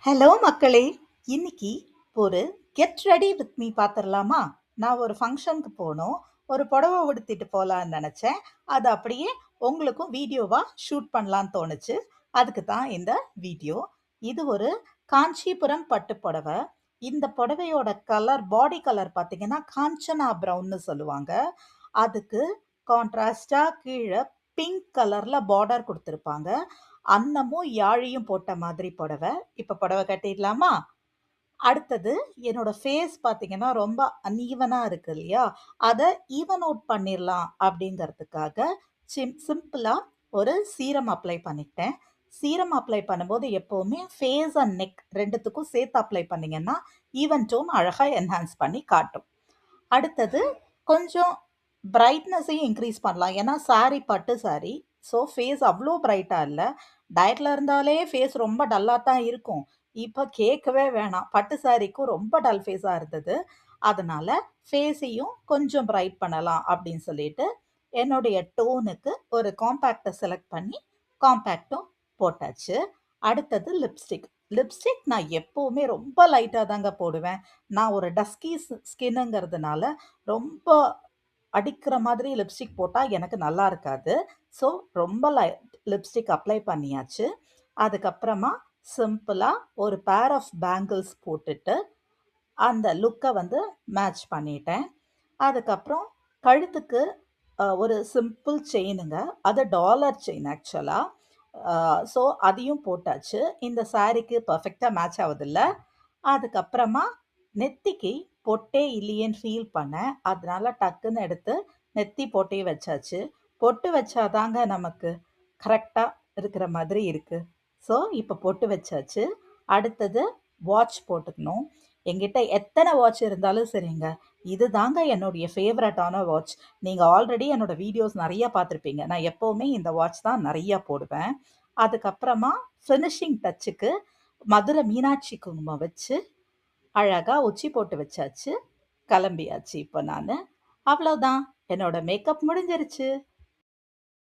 Hello மக்களே! இன்னைக்கு ஒரு கெட் ரெடி வித் மீ பார்த்துரலாமா? நான் ஒரு ஃபங்ஷனுக்கு போணும். ஒரு புடவ உடுத்திட்டு போலான்னு நெனச்சேன். அது அப்படியே உங்களுக்கும் வீடியோவா ஷூட் பண்ணலான்னு தோணுச்சு. அதுக்கு தான் இந்த வீடியோ. இது ஒரு காஞ்சிபுரம் பட்டு புடவ. இந்த புடவையோட கலர் பாடி கலர் பார்த்தீங்கன்னா, காஞ்சனா ப்ரவுன்னு சொல்லுவாங்க. அதுக்கு கான்ட்ராஸ்ட்டா கீழ பிங்க் கலர்ல பார்டர் குடுத்திருப்பாங்க. அன்னமும் யாழியும் போட்ட மாதிரி புடவ. இப்ப புடவ கட்டிடலாமா? அடுத்தது என்னோட ஃபேஸ் பார்த்தீங்கன்னா, ரொம்ப அன்ஈவனா இருக்கு இல்லையா? அத ஈவன் அவுட் பண்ணிரலாம் அப்படிங்கிறதுக்காக, சிம்பிளா ஒரு சீரம் அப்ளை பண்ணிக்கிட்டேன். சீரம் அப்ளை பண்ணும்போது எப்பவுமே ஃபேஸ் அண்ட் நெக் 2த்துக்கும் சேர்த்து அப்ளை பண்ணீங்கன்னா, ஈவன் டோன் அழகா என்ஹான்ஸ் பண்ணி காட்டும். அடுத்தது கொஞ்சம் பிரைட்னஸையும் இன்க்ரீஸ் பண்ணலாம். ஏன்னா பட்டு சாரி. ஸோ ஃபேஸ் அவ்ளோ பிரைட்டா இல்ல. டயட்ல இருந்தாலே ஃபேஸ் ரொம்ப டல்லா தான் இருக்கும். இப்ப கேட்கவே வேணாம். பட்டு சாரிக்கும் ரொம்ப டல் ஃபேஸா இருந்தது. அதனால ஃபேஸையும் கொஞ்சம் பிரைட் பண்ணலாம் அப்படின்னு சொல்லிட்டு, என்னுடைய டோனுக்கு ஒரு காம்பேக்ட்ட செலக்ட் பண்ணி, காம்பேக்ட்டும் போட்டாச்சு. அடுத்தது லிப்ஸ்டிக். லிப்ஸ்டிக் நான் எப்பவுமே ரொம்ப லைட்டா தாங்க போடுவேன். நான் ஒரு டஸ்கி ஸ்கின்னுங்கிறதுனால ரொம்ப அடிக்கிற மாதிரி லிப்ஸ்டிக் போட்டா எனக்கு நல்லா இருக்காது. ஸோ ரொம்ப லிப்ஸ்டிக் அப்ளை பண்ணியாச்சு. அதுக்கப்புறமா சிம்பிளா ஒரு பேர் ஆஃப் பேங்கிள்ஸ் போட்டுட்டு, அந்த லுக்க வந்து மேட்ச் பண்ணிட்டேன். அதுக்கப்புறம் கழுத்துக்கு ஒரு சிம்பிள் செயினுங்க. அது டாலர் செயின் ஆக்சுவலா. அ ஸோ அதையும் போட்டாச்சு. இந்த சாரிக்கு பெர்ஃபெக்ட்டா மேட்ச் ஆவுதுல்ல. அதுக்கப்புறமா நெத்திக்கு பொட்டே இல்லையேன்னு ஃபீல் பண்ணேன். அதனால டக்குன்னு எடுத்து நெத்தி பொட்டையும் வச்சாச்சு. பொட்டு வச்சா தாங்க நமக்கு கரெக்ட்டா இருக்கிற மாதிரி இருக்கு. ஸோ இப்ப பொட்டு வச்சாச்சு. அடுத்தது வாட்ச் போட்டுக்கணும். என்கிட்ட எத்தன வாட்ச் இருந்தாலும் சரிங்க. இது தாங்க என்னுடைய ஃபேவரட்டான வாட்ச். நீங்க ஆல்ரெடி என்னோட வீடியோஸ் நெறைய பார்த்துருப்பீங்க. நான் எப்பவுமே இந்த வாட்ச் தான் நெறைய போடுவேன். அதுக்கப்புறமா ஃபினிஷிங் டச்சுக்கு மதுரை மீனாட்சி குங்குமம் வச்சு, அழகா உச்சி பொட்டு வச்சாச்சு. கிளம்பியாச்சு இப்ப நானு. அவ்வளோதான். என்னோட மேக்கப் முடிஞ்சிருச்சு.